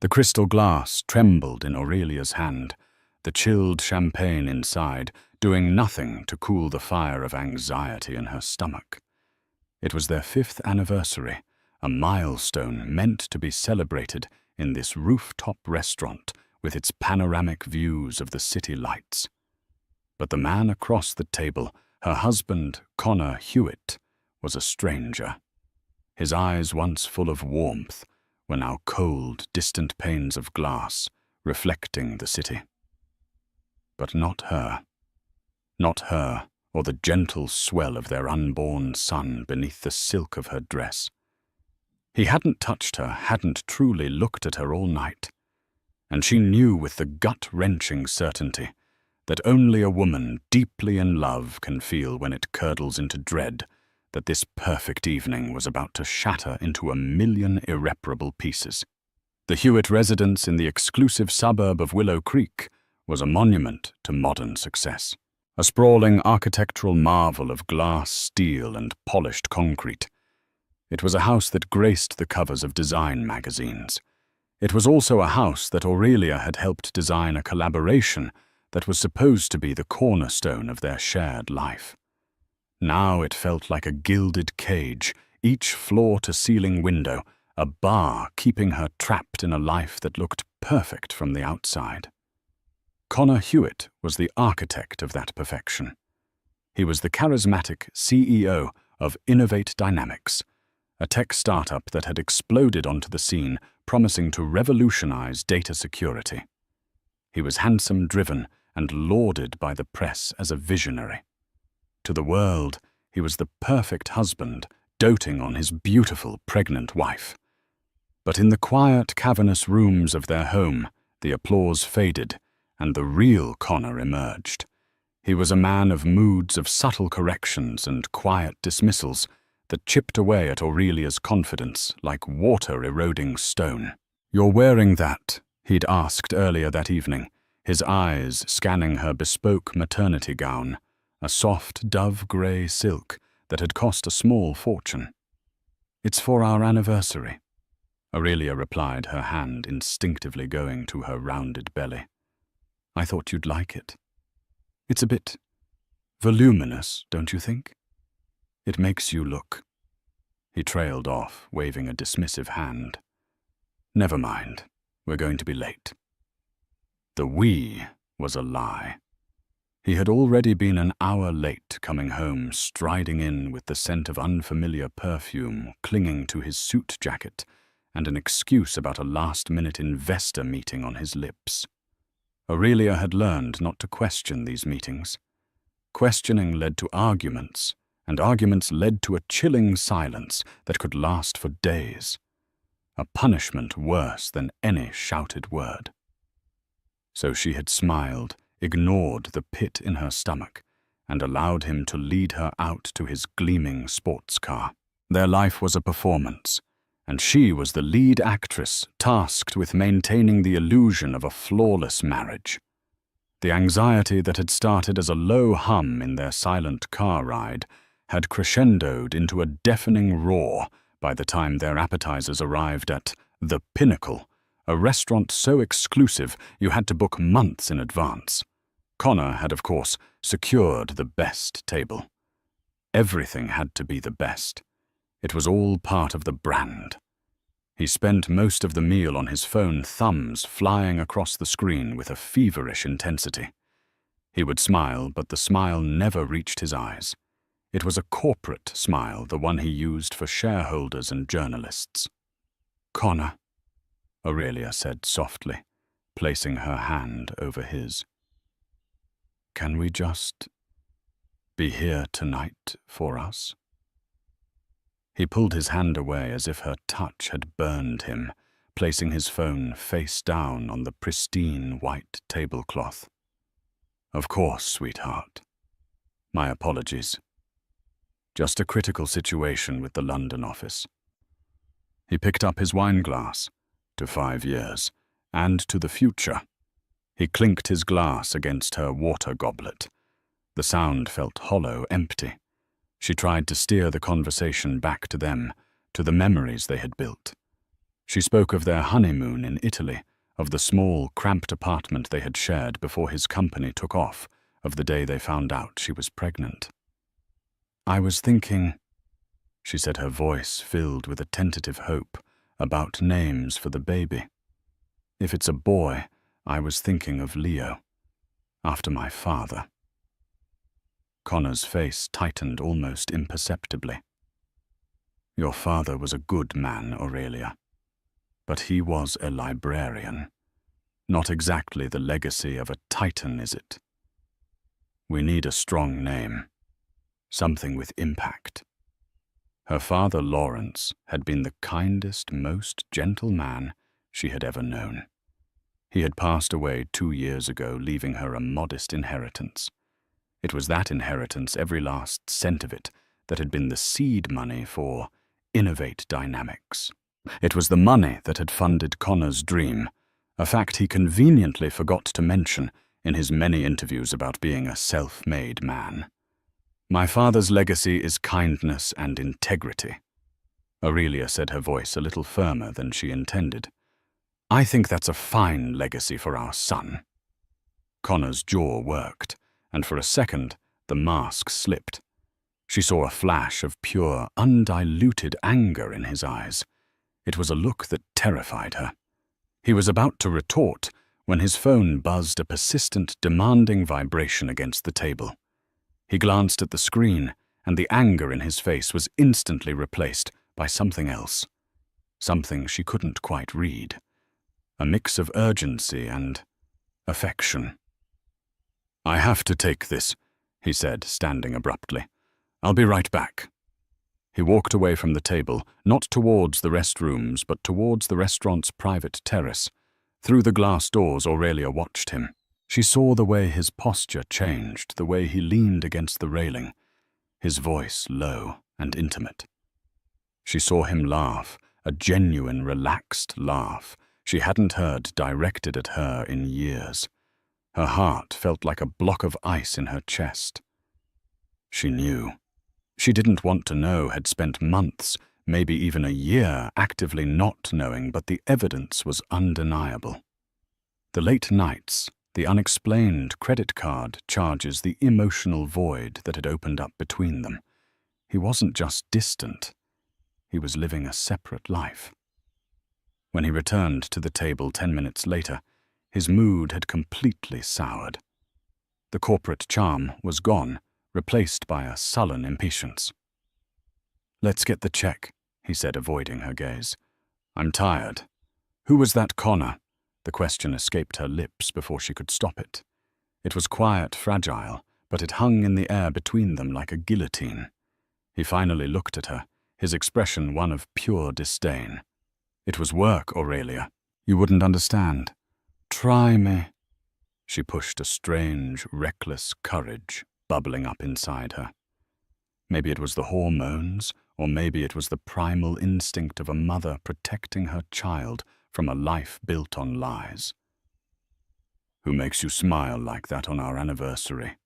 The crystal glass trembled in Aurelia's hand, the chilled champagne inside doing nothing to cool the fire of anxiety in her stomach. It was their 5th anniversary, a milestone meant to be celebrated in this rooftop restaurant with its panoramic views of the city lights. But the man across the table, her husband, Connor Hewitt, was a stranger. His eyes, once full of warmth, were now cold, distant panes of glass, reflecting the city. But not her. Not her, or the gentle swell of their unborn son beneath the silk of her dress. He hadn't touched her, hadn't truly looked at her all night. And she knew with the gut-wrenching certainty that only a woman deeply in love can feel when it curdles into dread that this perfect evening was about to shatter into a million irreparable pieces. The Hewitt residence in the exclusive suburb of Willow Creek was a monument to modern success, a sprawling architectural marvel of glass, steel, and polished concrete. It was a house that graced the covers of design magazines. It was also a house that Aurelia had helped design a collaboration that was supposed to be the cornerstone of their shared life. Now it felt like a gilded cage, each floor-to-ceiling window, a bar keeping her trapped in a life that looked perfect from the outside. Connor Hewitt was the architect of that perfection. He was the charismatic CEO of Innovate Dynamics, a tech startup that had exploded onto the scene, promising to revolutionize data security. He was handsome, driven, and lauded by the press as a visionary. To the world, he was the perfect husband, doting on his beautiful, pregnant wife. But in the quiet, cavernous rooms of their home, the applause faded, and the real Connor emerged. He was a man of moods of subtle corrections and quiet dismissals that chipped away at Aurelia's confidence like water-eroding stone. "You're wearing that?" he'd asked earlier that evening, his eyes scanning her bespoke maternity gown, a soft dove-grey silk that had cost a small fortune. "It's for our anniversary," Aurelia replied, her hand instinctively going to her rounded belly. "I thought you'd like it. It's a bit voluminous, don't you think? It makes you look." He trailed off, waving a dismissive hand. "Never mind, we're going to be late." The "we" was a lie. He had already been an hour late coming home, striding in with the scent of unfamiliar perfume clinging to his suit jacket and an excuse about a last-minute investor meeting on his lips. Aurelia had learned not to question these meetings. Questioning led to arguments, and arguments led to a chilling silence that could last for days. A punishment worse than any shouted word. So she had smiled, ignored the pit in her stomach, and allowed him to lead her out to his gleaming sports car. Their life was a performance, and she was the lead actress tasked with maintaining the illusion of a flawless marriage. The anxiety that had started as a low hum in their silent car ride had crescendoed into a deafening roar by the time their appetizers arrived at The Pinnacle, a restaurant so exclusive you had to book months in advance. Connor had, of course, secured the best table. Everything had to be the best. It was all part of the brand. He spent most of the meal on his phone, thumbs flying across the screen with a feverish intensity. He would smile, but the smile never reached his eyes. It was a corporate smile, the one he used for shareholders and journalists. "Connor," Aurelia said softly, placing her hand over his. "Can we just be here tonight for us?" He pulled his hand away as if her touch had burned him, placing his phone face down on the pristine white tablecloth. "Of course, sweetheart. My apologies. Just a critical situation with the London office." He picked up his wine glass, to 5 years, and to the future. He clinked his glass against her water goblet. The sound felt hollow, empty. She tried to steer the conversation back to them, to the memories they had built. She spoke of their honeymoon in Italy, of the small, cramped apartment they had shared before his company took off, of the day they found out she was pregnant. "I was thinking," she said, her voice filled with a tentative hope, "about names for the baby. If it's a boy, I was thinking of Leo, after my father." Connor's face tightened almost imperceptibly. "Your father was a good man, Aurelia, but he was a librarian. Not exactly the legacy of a titan, is it? We need a strong name, something with impact." Her father, Lawrence, had been the kindest, most gentle man she had ever known. He had passed away 2 years ago, leaving her a modest inheritance. It was that inheritance, every last cent of it, that had been the seed money for Innovate Dynamics. It was the money that had funded Connor's dream, a fact he conveniently forgot to mention in his many interviews about being a self-made man. "My father's legacy is kindness and integrity," Aurelia said, her voice a little firmer than she intended. "I think that's a fine legacy for our son." Connor's jaw worked, and for a second the mask slipped. She saw a flash of pure, undiluted anger in his eyes. It was a look that terrified her. He was about to retort when his phone buzzed a persistent, demanding vibration against the table. He glanced at the screen, and the anger in his face was instantly replaced by something else. Something she couldn't quite read. A mix of urgency and affection. "I have to take this," he said, standing abruptly. "I'll be right back." He walked away from the table, not towards the restrooms, but towards the restaurant's private terrace. Through the glass doors, Aurelia watched him. She saw the way his posture changed, the way he leaned against the railing, his voice low and intimate. She saw him laugh, a genuine, relaxed laugh she hadn't heard directed at her in years. Her heart felt like a block of ice in her chest. She knew. She didn't want to know, had spent months, maybe even a year, actively not knowing, but the evidence was undeniable. The late nights, the unexplained credit card charges, the emotional void that had opened up between them. He wasn't just distant. He was living a separate life. When he returned to the table 10 minutes later, his mood had completely soured. The corporate charm was gone, replaced by a sullen impatience. "Let's get the check," he said, avoiding her gaze. "I'm tired. Who was that Connor?" The question escaped her lips before she could stop it. It was quiet, fragile, but it hung in the air between them like a guillotine. He finally looked at her, his expression one of pure disdain. "It was work, Aurelia. You wouldn't understand. Try me." She pushed a strange, reckless courage bubbling up inside her. Maybe it was the hormones, or maybe it was the primal instinct of a mother protecting her child from a life built on lies. "Who makes you smile like that on our anniversary?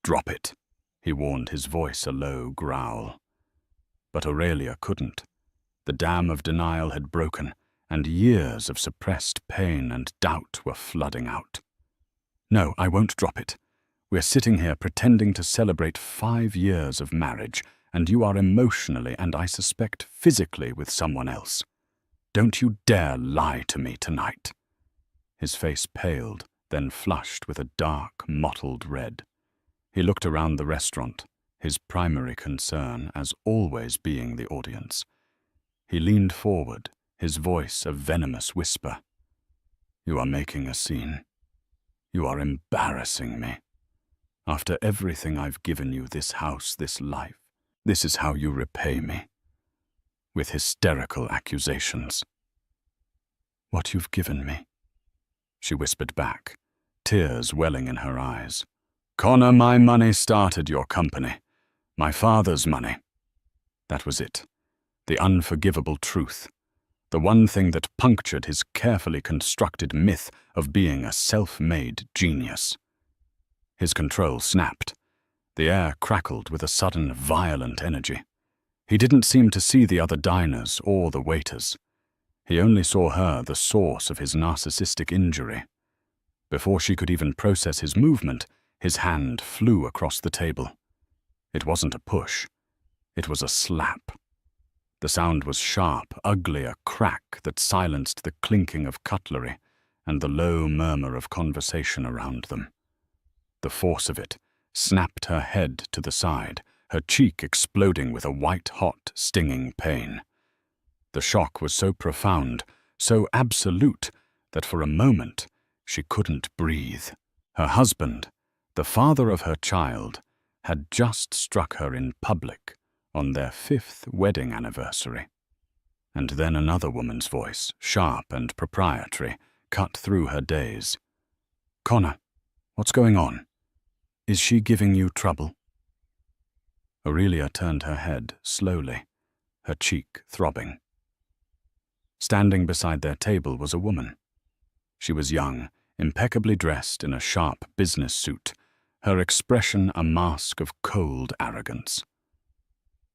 Drop it," he warned, his voice a low growl. But Aurelia couldn't. The dam of denial had broken, and years of suppressed pain and doubt were flooding out. "No, I won't drop it. We're sitting here pretending to celebrate 5 years of marriage, and you are emotionally and I suspect physically with someone else. Don't you dare lie to me tonight." His face paled, then flushed with a dark, mottled red. He looked around the restaurant, his primary concern, as always, being the audience. He leaned forward, his voice a venomous whisper. "You are making a scene. You are embarrassing me. After everything I've given you, this house, this life, this is how you repay me. With hysterical accusations." "What you've given me," she whispered back, tears welling in her eyes. "Connor, my money started your company. My father's money." That was it. The unforgivable truth. The one thing that punctured his carefully constructed myth of being a self-made genius. His control snapped. The air crackled with a sudden, violent energy. He didn't seem to see the other diners or the waiters. He only saw her the source of his narcissistic injury. Before she could even process his movement, his hand flew across the table. It wasn't a push. It was a slap. The sound was sharp, ugly, a crack that silenced the clinking of cutlery and the low murmur of conversation around them. The force of it snapped her head to the side, her cheek exploding with a white-hot, stinging pain. The shock was so profound, so absolute, that for a moment she couldn't breathe. Her husband, the father of her child, had just struck her in public on their 5th wedding anniversary. And then another woman's voice, sharp and proprietary, cut through her daze. "Connor, what's going on? Is she giving you trouble?" Aurelia turned her head slowly, her cheek throbbing. Standing beside their table was a woman. She was young, impeccably dressed in a sharp business suit, her expression a mask of cold arrogance.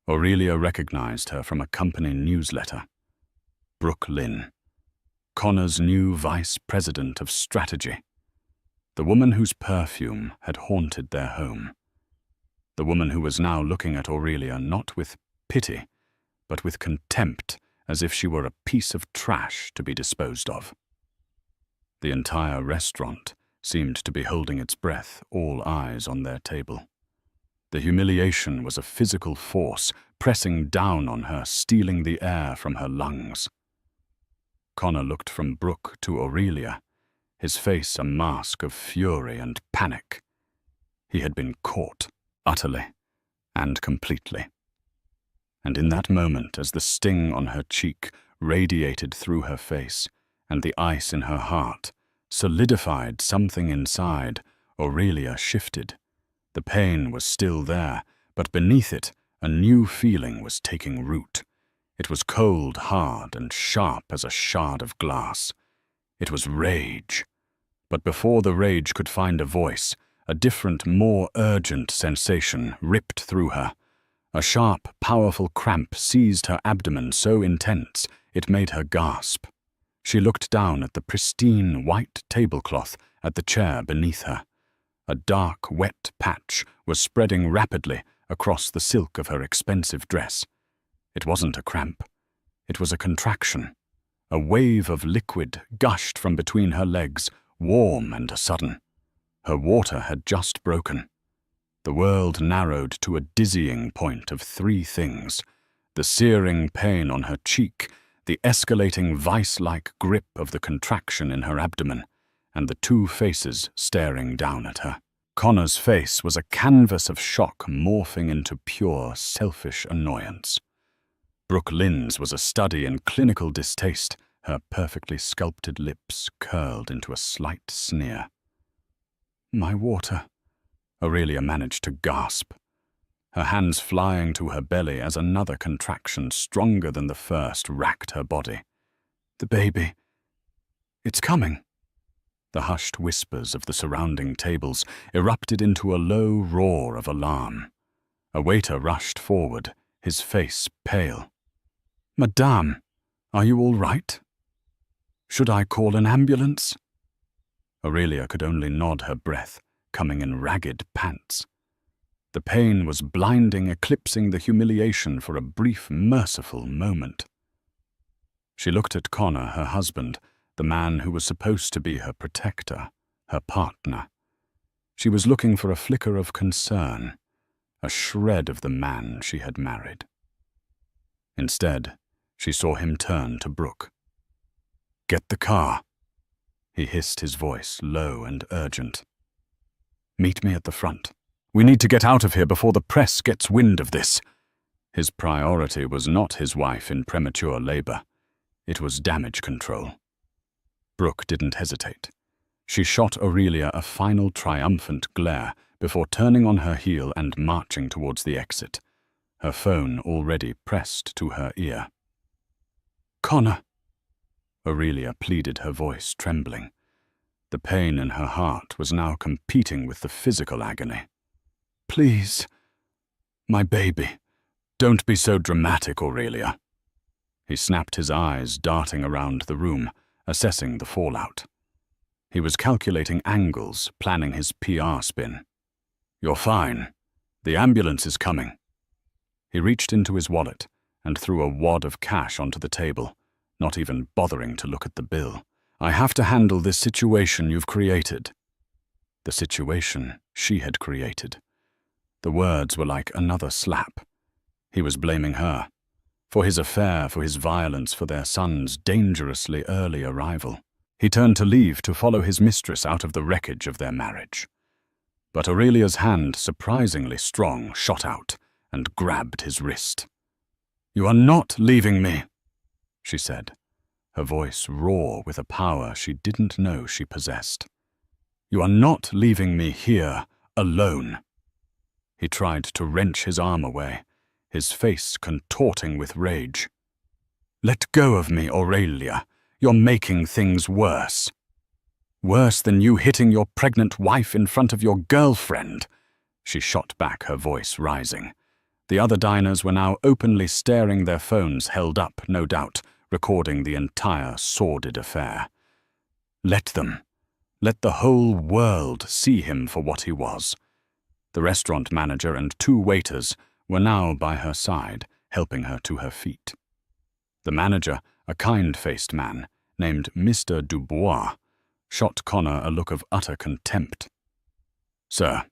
Aurelia recognized her from a company newsletter. Brooke Lynn, Connor's new vice president of strategy. The woman whose perfume had haunted their home. The woman who was now looking at Aurelia not with pity, but with contempt, as if she were a piece of trash to be disposed of. The entire restaurant seemed to be holding its breath, all eyes on their table. The humiliation was a physical force, pressing down on her, stealing the air from her lungs. Connor looked from Brooke to Aurelia, his face a mask of fury and panic. He had been caught, utterly and completely. And in that moment, as the sting on her cheek radiated through her face, and the ice in her heart solidified something inside, Aurelia shifted. The pain was still there, but beneath it, a new feeling was taking root. It was cold, hard, and sharp as a shard of glass. It was rage. But before the rage could find a voice, a different, more urgent sensation ripped through her. A sharp, powerful cramp seized her abdomen so intense it made her gasp. She looked down at the pristine white tablecloth at the chair beneath her. A dark, wet patch was spreading rapidly across the silk of her expensive dress. It wasn't a cramp. It was a contraction. A wave of liquid gushed from between her legs, warm and sudden. Her water had just broken. The world narrowed to a dizzying point of 3 things: the searing pain on her cheek, the escalating vice-like grip of the contraction in her abdomen, and the 2 faces staring down at her. Connor's face was a canvas of shock morphing into pure, selfish annoyance. Brooke Lynn's was a study in clinical distaste, her perfectly sculpted lips curled into a slight sneer. "My water," Aurelia managed to gasp, her hands flying to her belly as another contraction stronger than the first racked her body. "The baby. It's coming." The hushed whispers of the surrounding tables erupted into a low roar of alarm. A waiter rushed forward, his face pale. "Madame, are you all right? Should I call an ambulance?" Aurelia could only nod her breath, coming in ragged pants. The pain was blinding, eclipsing the humiliation for a brief, merciful moment. She looked at Connor, her husband, the man who was supposed to be her protector, her partner. She was looking for a flicker of concern, a shred of the man she had married. Instead, she saw him turn to Brooke. "Get the car," he hissed, his voice low and urgent. "Meet me at the front. We need to get out of here before the press gets wind of this." His priority was not his wife in premature labor. It was damage control. Brooke didn't hesitate. She shot Aurelia a final triumphant glare before turning on her heel and marching towards the exit, her phone already pressed to her ear. "Connor," Aurelia pleaded, her voice trembling. The pain in her heart was now competing with the physical agony. "Please, my baby. Don't be so dramatic, Aurelia." He snapped his eyes, darting around the room, assessing the fallout. He was calculating angles, planning his PR spin. "You're fine. The ambulance is coming." He reached into his wallet and threw a wad of cash onto the table, not even bothering to look at the bill. "I have to handle this situation you've created." The situation she had created. The words were like another slap. He was blaming her. For his affair, for his violence, for their son's dangerously early arrival. He turned to leave to follow his mistress out of the wreckage of their marriage. But Aurelia's hand, surprisingly strong, shot out and grabbed his wrist. "You are not leaving me," she said, her voice raw with a power she didn't know she possessed. "You are not leaving me here, alone." He tried to wrench his arm away, his face contorting with rage. "Let go of me, Aurelia. You're making things worse. Worse than you hitting your pregnant wife in front of your girlfriend," she shot back, her voice rising. The other diners were now openly staring, their phones held up, no doubt, recording the entire sordid affair. Let them. Let the whole world see him for what he was. The restaurant manager and 2 waiters were now by her side, helping her to her feet. The manager, a kind-faced man named Mr. Dubois, shot Connor a look of utter contempt. "Sir,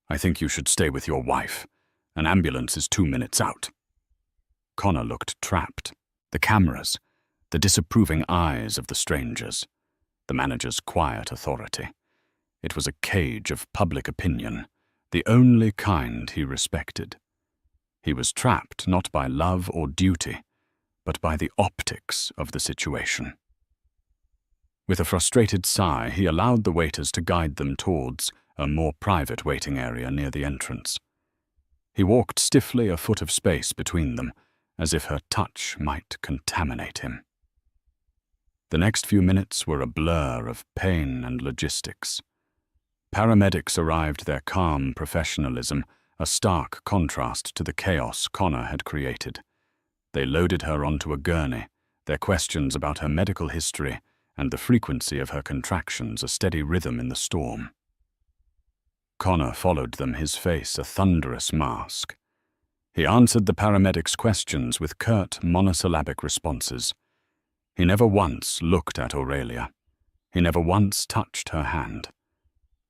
I think you should stay with your wife. An ambulance is 2 minutes out." Connor looked trapped. The cameras, the disapproving eyes of the strangers, the manager's quiet authority. It was a cage of public opinion, the only kind he respected. He was trapped not by love or duty, but by the optics of the situation. With a frustrated sigh, he allowed the waiters to guide them towards a more private waiting area near the entrance. He walked stiffly, a foot of space between them, as if her touch might contaminate him. The next few minutes were a blur of pain and logistics. Paramedics arrived, their calm professionalism a stark contrast to the chaos Connor had created. They loaded her onto a gurney, their questions about her medical history and the frequency of her contractions a steady rhythm in the storm. Connor followed them, his face a thunderous mask. He answered the paramedics' questions with curt, monosyllabic responses. He never once looked at Aurelia. He never once touched her hand.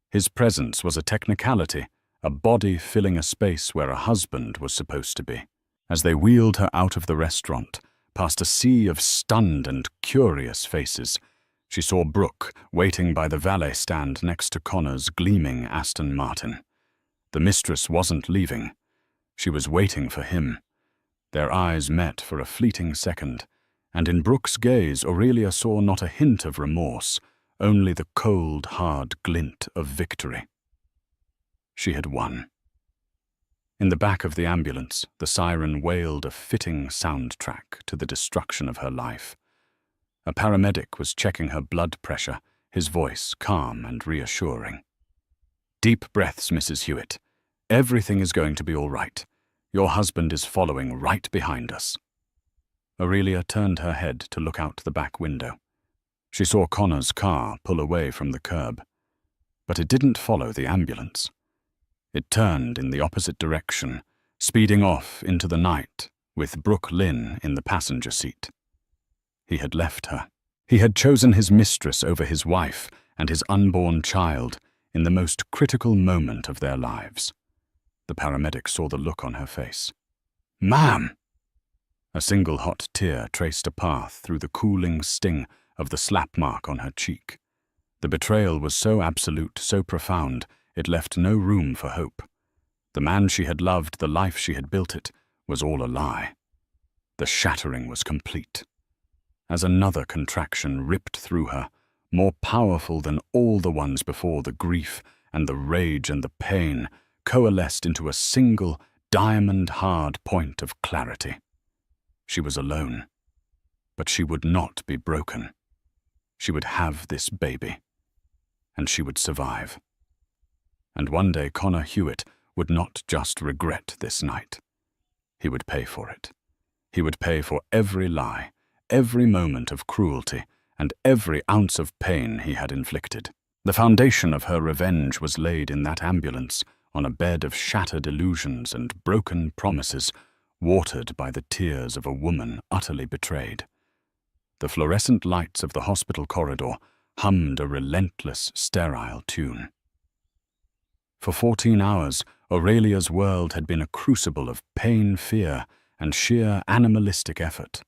His presence was a technicality, a body filling a space where a husband was supposed to be. As they wheeled her out of the restaurant, past a sea of stunned and curious faces, she saw Brooke waiting by the valet stand next to Connor's gleaming Aston Martin. The mistress wasn't leaving. She was waiting for him. Their eyes met for a fleeting second, and in Brooke's gaze Aurelia saw not a hint of remorse, only the cold, hard glint of victory. She had won. In the back of the ambulance, the siren wailed a fitting soundtrack to the destruction of her life. A paramedic was checking her blood pressure, his voice calm and reassuring. "Deep breaths, Mrs. Hewitt. Everything is going to be all right. Your husband is following right behind us." Aurelia turned her head to look out the back window. She saw Connor's car pull away from the curb, but it didn't follow the ambulance. It turned in the opposite direction, speeding off into the night, with Brooke Lynn in the passenger seat. He had left her. He had chosen his mistress over his wife and his unborn child in the most critical moment of their lives. The paramedic saw the look on her face. "Ma'am!" A single hot tear traced a path through the cooling sting of the slap mark on her cheek. The betrayal was so absolute, so profound, it left no room for hope. The man she had loved, the life she had built it, was all a lie. The shattering was complete. As another contraction ripped through her, more powerful than all the ones before, the grief and the rage and the pain coalesced into a single, diamond-hard point of clarity. She was alone, but she would not be broken. She would have this baby, and she would survive. And one day Connor Hewitt would not just regret this night. He would pay for it. He would pay for every lie, every moment of cruelty, and every ounce of pain he had inflicted. The foundation of her revenge was laid in that ambulance, on a bed of shattered illusions and broken promises, watered by the tears of a woman utterly betrayed. The fluorescent lights of the hospital corridor hummed a relentless, sterile tune. For 14 hours, Aurelia's world had been a crucible of pain, fear, and sheer animalistic effort.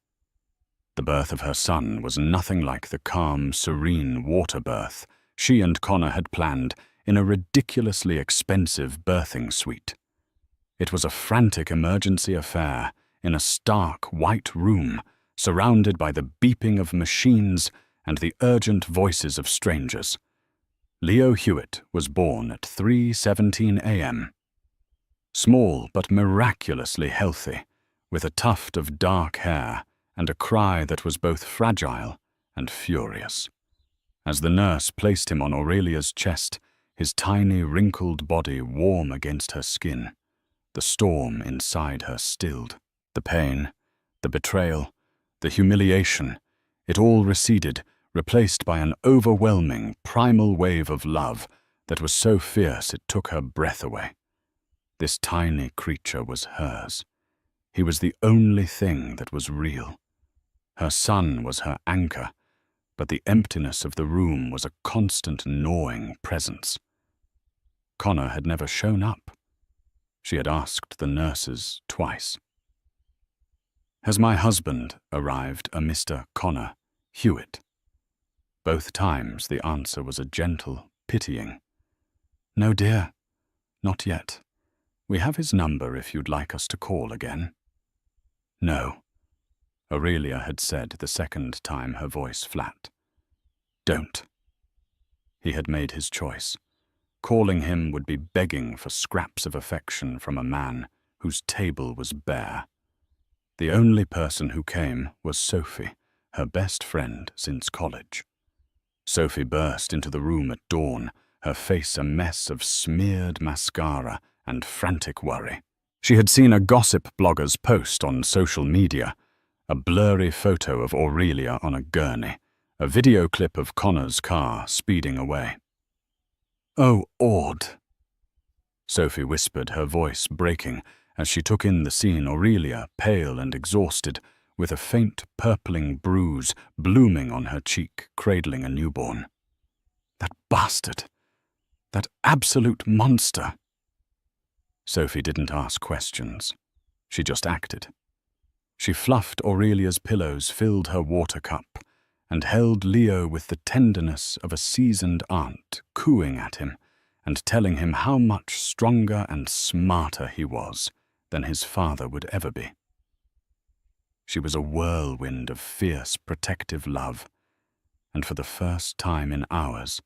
The birth of her son was nothing like the calm, serene water birth she and Connor had planned in a ridiculously expensive birthing suite. It was a frantic emergency affair in a stark, white room, surrounded by the beeping of machines and the urgent voices of strangers. Leo Hewitt was born at 3:17 a.m. Small but miraculously healthy, with a tuft of dark hair and a cry that was both fragile and furious. As the nurse placed him on Aurelia's chest, his tiny, wrinkled body warm against her skin, the storm inside her stilled. The pain, the betrayal, the humiliation, it all receded, replaced by an overwhelming, primal wave of love that was so fierce it took her breath away. This tiny creature was hers. He was the only thing that was real. Her son was her anchor, but the emptiness of the room was a constant gnawing presence. Connor had never shown up. She had asked the nurses twice. "Has my husband arrived, a Mr. Connor Hewitt?" Both times the answer was a gentle, pitying, "No, dear, not yet. We have his number if you'd like us to call again." "No," Aurelia had said the second time, her voice flat. "Don't." He had made his choice. Calling him would be begging for scraps of affection from a man whose table was bare. The only person who came was Sophie, her best friend since college. Sophie burst into the room at dawn, her face a mess of smeared mascara and frantic worry. She had seen a gossip blogger's post on social media, a blurry photo of Aurelia on a gurney, a video clip of Connor's car speeding away. "Oh, Aud," Sophie whispered, her voice breaking as she took in the scene. Aurelia, pale and exhausted, with a faint purpling bruise blooming on her cheek, cradling a newborn. "That bastard! That absolute monster!" Sophie didn't ask questions. She just acted. She fluffed Aurelia's pillows, filled her water cup, and held Leo with the tenderness of a seasoned aunt, cooing at him and telling him how much stronger and smarter he was than his father would ever be. She was a whirlwind of fierce, protective love, and for the first time in hours,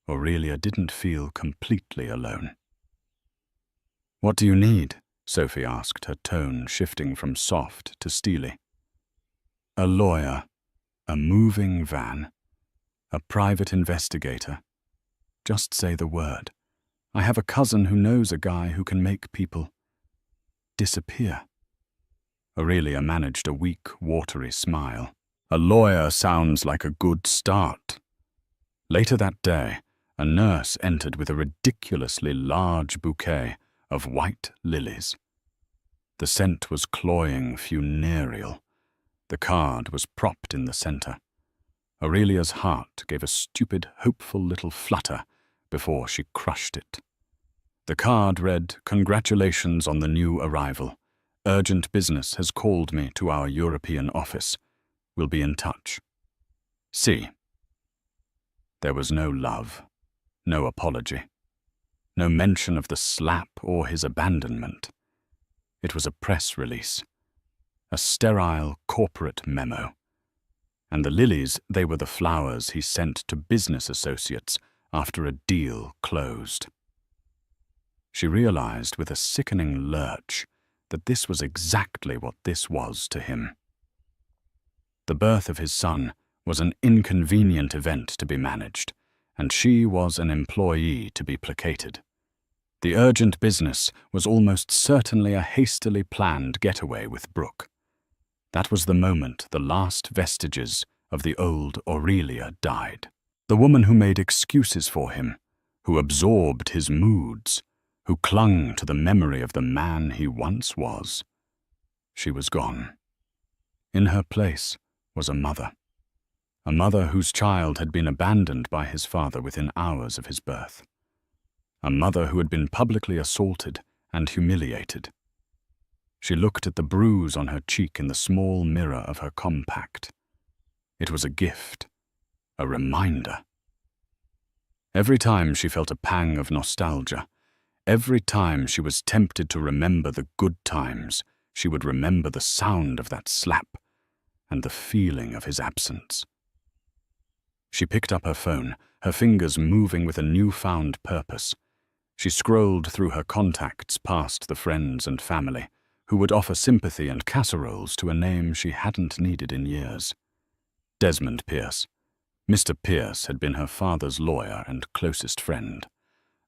Aurelia didn't feel completely alone. "What do you need?" Sophie asked, her tone shifting from soft to steely. "A lawyer, a moving van, a private investigator. Just say the word. I have a cousin who knows a guy who can make people disappear." Aurelia managed a weak, watery smile. "A lawyer sounds like a good start." Later that day, a nurse entered with a ridiculously large bouquet of white lilies. The scent was cloying, funereal. The card was propped in the center. Aurelia's heart gave a stupid, hopeful little flutter before she crushed it. The card read, "Congratulations on the new arrival. Urgent business has called me to our European office. We'll be in touch. C." There was no love, no apology, no mention of the slap or his abandonment. It was a press release, a sterile corporate memo. And the lilies, they were the flowers he sent to business associates after a deal closed. She realized with a sickening lurch that this was exactly what this was to him. The birth of his son was an inconvenient event to be managed, and she was an employee to be placated. The urgent business was almost certainly a hastily planned getaway with Brooke. That was the moment the last vestiges of the old Aurelia died. The woman who made excuses for him, who absorbed his moods, who clung to the memory of the man he once was. She was gone. In her place was a mother whose child had been abandoned by his father within hours of his birth, a mother who had been publicly assaulted and humiliated. She looked at the bruise on her cheek in the small mirror of her compact. It was a gift, a reminder. Every time she felt a pang of nostalgia, every time she was tempted to remember the good times, she would remember the sound of that slap and the feeling of his absence. She picked up her phone, her fingers moving with a newfound purpose. She scrolled through her contacts past the friends and family who would offer sympathy and casseroles to a name she hadn't needed in years. Desmond Pierce. Mr. Pierce had been her father's lawyer and closest friend,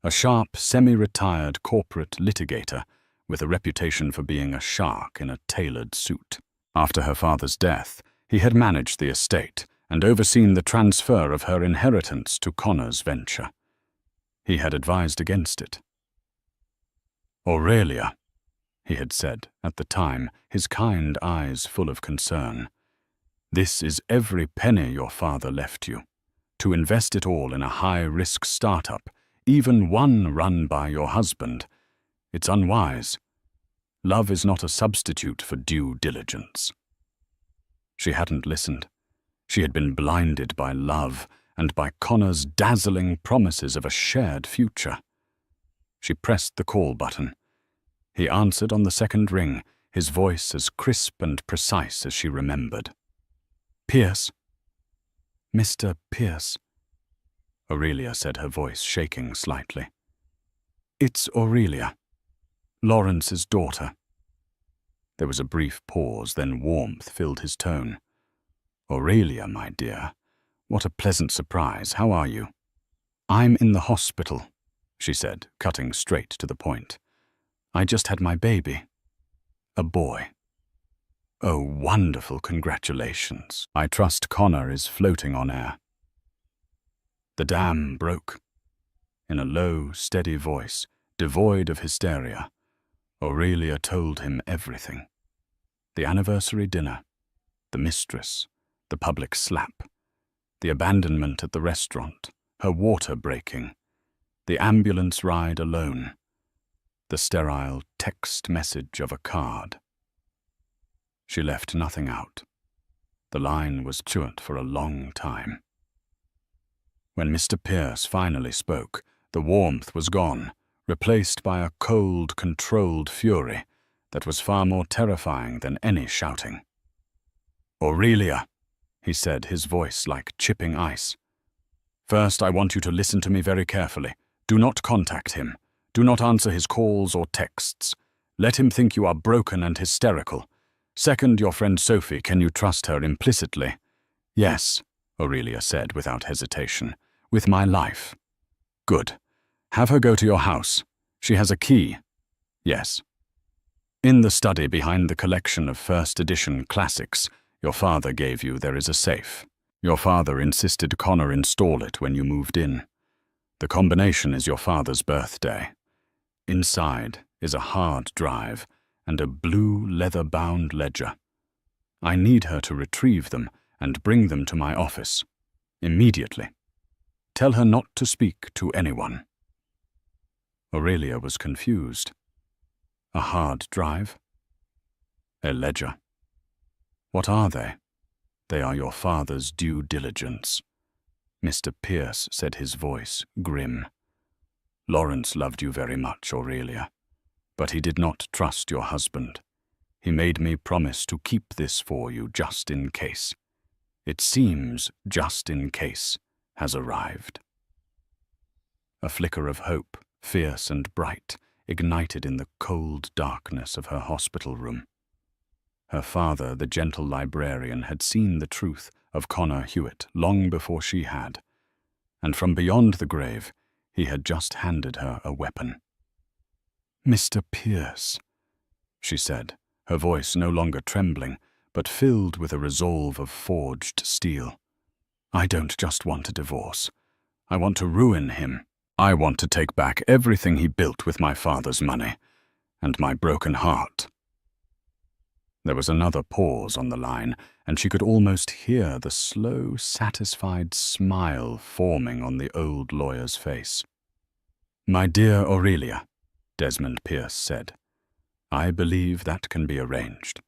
a sharp, semi-retired corporate litigator with a reputation for being a shark in a tailored suit. After her father's death, he had managed the estate and overseen the transfer of her inheritance to Connor's venture. He had advised against it. "Aurelia," he had said at the time, his kind eyes full of concern, "this is every penny your father left you. To invest it all in a high-risk startup, even one run by your husband, it's unwise. Love is not a substitute for due diligence." She hadn't listened. She had been blinded by love and by Connor's dazzling promises of a shared future. She pressed the call button. He answered on the second ring, his voice as crisp and precise as she remembered. "Pierce?" "Mr. Pierce," Aurelia said, her voice shaking slightly. "It's Aurelia, Lawrence's daughter." There was a brief pause, then warmth filled his tone. "Aurelia, my dear, what a pleasant surprise. How are you?" "I'm in the hospital," she said, cutting straight to the point. "I just had my baby. A boy." "Oh, wonderful congratulations. I trust Connor is floating on air." The dam broke. In a low, steady voice, devoid of hysteria, Aurelia told him everything. The anniversary dinner, the mistress, the public slap, the abandonment at the restaurant, her water breaking, the ambulance ride alone, the sterile text message of a card. She left nothing out. The line was chewed for a long time. When Mr. Pierce finally spoke, the warmth was gone, replaced by a cold, controlled fury that was far more terrifying than any shouting. "Aurelia," he said, his voice like chipping ice. "First, I want you to listen to me very carefully. Do not contact him. Do not answer his calls or texts. Let him think you are broken and hysterical. Second, your friend Sophie, can you trust her implicitly?" "Yes," Aurelia said without hesitation, "with my life." "Good. Have her go to your house. She has a key." "Yes." "In the study behind the collection of first edition classics your father gave you, there is a safe. Your father insisted Connor install it when you moved in. The combination is your father's birthday. Inside is a hard drive and a blue leather-bound ledger. I need her to retrieve them and bring them to my office. Immediately. Tell her not to speak to anyone." Aurelia was confused. A hard drive? A ledger? What are they? "They are your father's due diligence," Mr. Pierce said, his voice grim. "Lawrence loved you very much, Aurelia, but he did not trust your husband. He made me promise to keep this for you just in case. It seems just in case has arrived." A flicker of hope, fierce and bright, ignited in the cold darkness of her hospital room. Her father, the gentle librarian, had seen the truth of Connor Hewitt long before she had, and from beyond the grave, he had just handed her a weapon. "Mr. Pierce," she said, her voice no longer trembling, but filled with a resolve of forged steel. I don't just want a divorce. I want to ruin him. I want to take back everything he built with my father's money, and my broken heart. There was another pause on the line, and she could almost hear the slow, satisfied smile forming on the old lawyer's face. "My dear Aurelia," Desmond Pierce said, "I believe that can be arranged."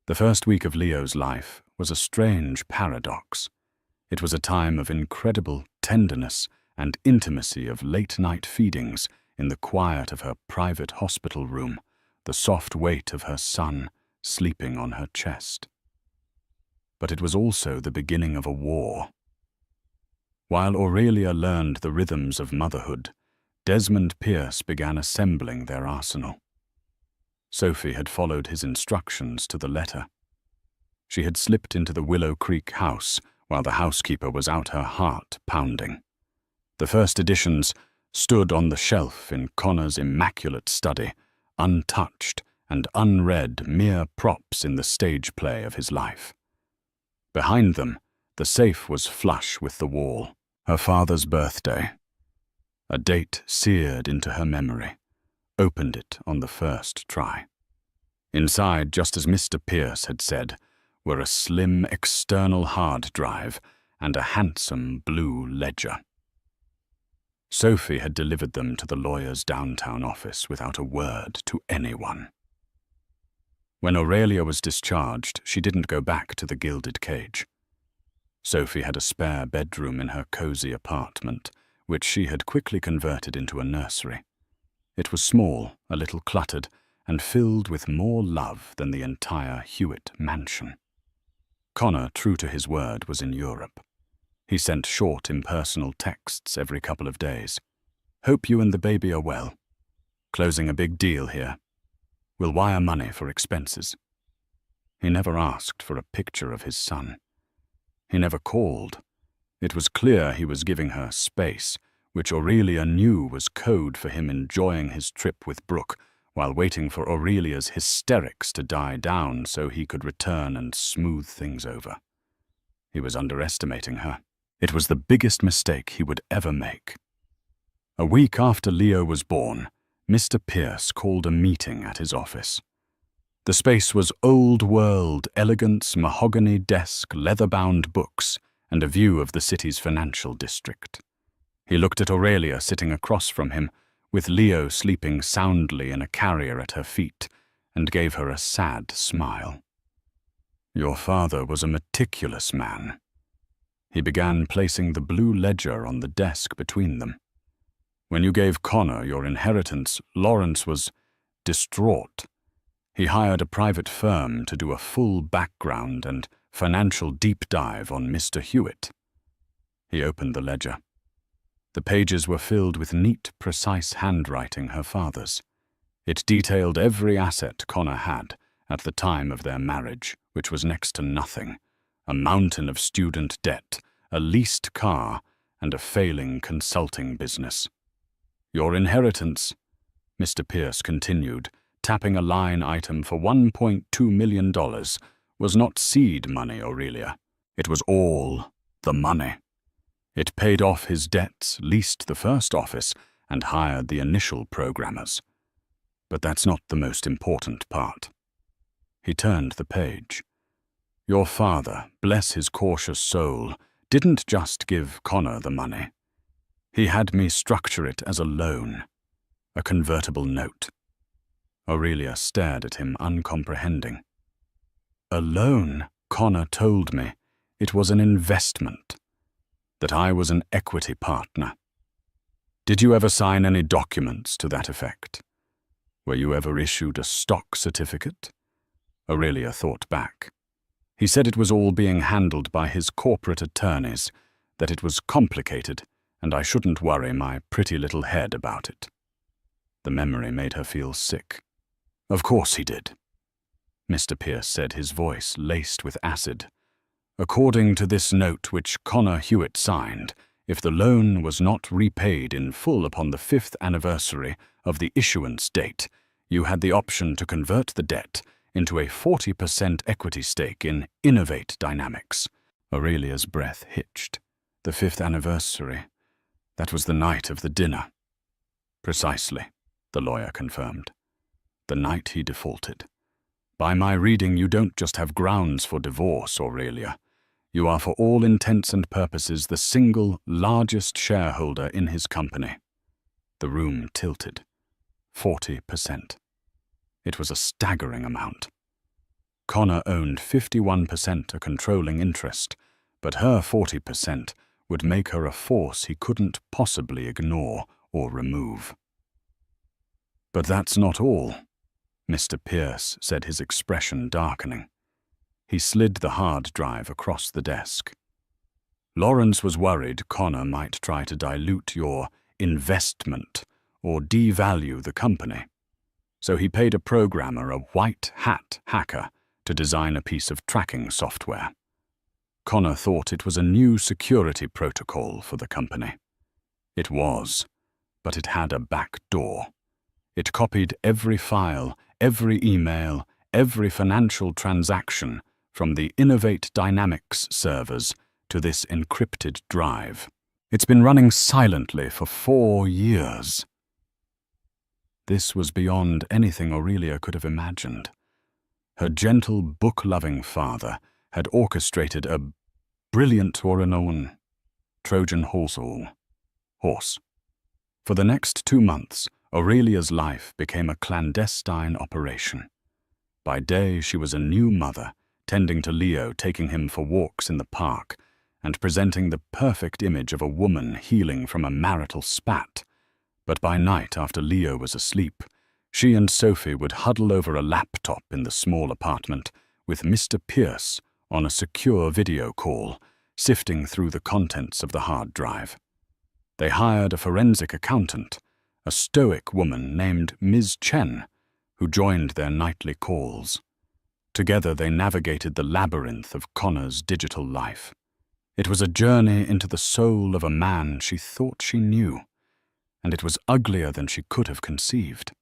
The first week of Leo's life was a strange paradox. It was a time of incredible tenderness and intimacy, of late-night feedings in the quiet of her private hospital room, the soft weight of her son sleeping on her chest. But it was also the beginning of a war. While Aurelia learned the rhythms of motherhood, Desmond Pierce began assembling their arsenal. Sophie had followed his instructions to the letter. She had slipped into the Willow Creek house while the housekeeper was out, her heart pounding. The first editions stood on the shelf in Connor's immaculate study, untouched and unread, mere props in the stage play of his life. Behind them, the safe was flush with the wall, her father's birthday. A date seared into her memory, opened it on the first try. Inside, just as Mr. Pierce had said, were a slim external hard drive and a handsome blue ledger. Sophie had delivered them to the lawyer's downtown office without a word to anyone. When Aurelia was discharged, she didn't go back to the gilded cage. Sophie had a spare bedroom in her cozy apartment, which she had quickly converted into a nursery. It was small, a little cluttered, and filled with more love than the entire Hewitt mansion. Connor, true to his word, was in Europe. He sent short, impersonal texts every couple of days. "Hope you and the baby are well. Closing a big deal here. We'll wire money for expenses." He never asked for a picture of his son. He never called. It was clear he was giving her space, which Aurelia knew was code for him enjoying his trip with Brooke, while waiting for Aurelia's hysterics to die down so he could return and smooth things over. He was underestimating her. It was the biggest mistake he would ever make. A week after Leo was born, Mr. Pierce called a meeting at his office. The space was old-world elegance, mahogany desk, leather-bound books, and a view of the city's financial district. He looked at Aurelia sitting across from him, with Leo sleeping soundly in a carrier at her feet, and gave her a sad smile. "Your father was a meticulous man." He began placing the blue ledger on the desk between them. "When you gave Connor your inheritance, Lawrence was distraught. He hired a private firm to do a full background and financial deep dive on Mr. Hewitt." He opened the ledger. The pages were filled with neat, precise handwriting, her father's. It detailed every asset Connor had at the time of their marriage, which was next to nothing: a mountain of student debt, a leased car, and a failing consulting business. "Your inheritance," Mr. Pierce continued, tapping a line item for $1.2 million, "was not seed money, Aurelia. It was all the money. It paid off his debts, leased the first office, and hired the initial programmers. But that's not the most important part." He turned the page. "Your father, bless his cautious soul, didn't just give Connor the money. He had me structure it as a loan, a convertible note." Aurelia stared at him, uncomprehending. "A loan?" "Connor told me it was an investment, that I was an equity partner. Did you ever sign any documents to that effect? Were you ever issued a stock certificate?" Aurelia thought back. "He said it was all being handled by his corporate attorneys, that it was complicated, and I shouldn't worry my pretty little head about it." The memory made her feel sick. "Of course he did," Mr. Pierce said, his voice laced with acid. "According to this note which Connor Hewitt signed, if the loan was not repaid in full upon the 5th anniversary of the issuance date, you had the option to convert the debt into a 40% equity stake in Innovate Dynamics. Aurelia's breath hitched. The 5th anniversary. That was the night of the dinner. Precisely, the lawyer confirmed. The night he defaulted. By my reading, you don't just have grounds for divorce, Aurelia. You are for all intents and purposes the single largest shareholder in his company. The room tilted. 40%. It was a staggering amount. Connor owned 51% a controlling interest, but her 40% would make her a force he couldn't possibly ignore or remove. But that's not all, Mr. Pierce said, his expression darkening. He slid the hard drive across the desk. Lawrence was worried Connor might try to dilute your investment or devalue the company. So he paid a programmer, a white-hat hacker, to design a piece of tracking software. Connor thought it was a new security protocol for the company. It was, but it had a back door. It copied every file, every email, every financial transaction from the Innovate Dynamics servers to this encrypted drive. It's been running silently for 4 years. This was beyond anything Aurelia could have imagined. Her gentle, book-loving father had orchestrated a brilliant Trojan horse. For the next 2 months, Aurelia's life became a clandestine operation. By day, she was a new mother, tending to Leo, taking him for walks in the park, and presenting the perfect image of a woman healing from a marital spat. But by night, after Leo was asleep, she and Sophie would huddle over a laptop in the small apartment with Mr. Pierce on a secure video call, sifting through the contents of the hard drive. They hired a forensic accountant, a stoic woman named Ms. Chen, who joined their nightly calls. Together they navigated the labyrinth of Connor's digital life. It was a journey into the soul of a man she thought she knew, and it was uglier than she could have conceived.